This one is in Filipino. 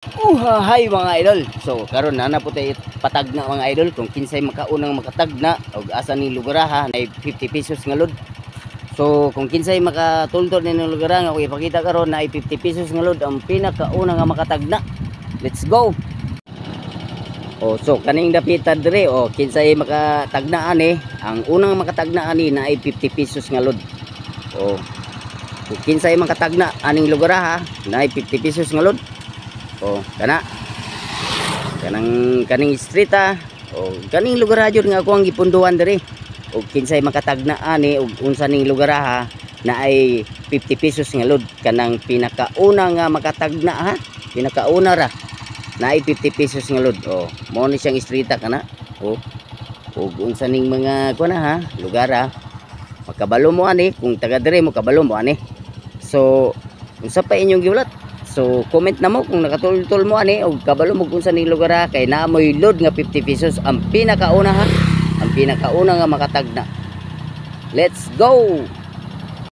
Hi mga idol. So karon na po tayo patag na mga idol kung kinsay makaunang makatag na og asa ni lugaraha na 50 pesos nga load. So kung kinsay makatultol ni lugar nga ako ipakita karon na 50 pesos nga load ang pinakauna nga makatag na. Let's go. Oh, so kaning dapitan dire kinsay makatag na ani, ang unang makatag na ani na 50 pesos nga load. Oh. Kung kinsay makatag na aning lugaraha na 50 pesos nga load. Oh, kaning street kaning lugar jud nga ako ang gipunduan diri. Og kinsay makatagna ani og unsa ning lugar na ay 50 pesos nga load kanang pinakauna nga makatagna pinakauna ra na ay 50 pesos nga load. Oh, mo ni siyang street kana. Oh. Og unsa ning mga kuana lugar makabalo mo ani kung taga diri mo kabalo mo ani. So, unsa pa inyong giulat? So comment na mo kung nakatultol mo ani o kabalo mo kung sa ning lugar kay naamoy load nga 50 pesos ang pinakauna ang pinakauna nga makatagna. Let's go.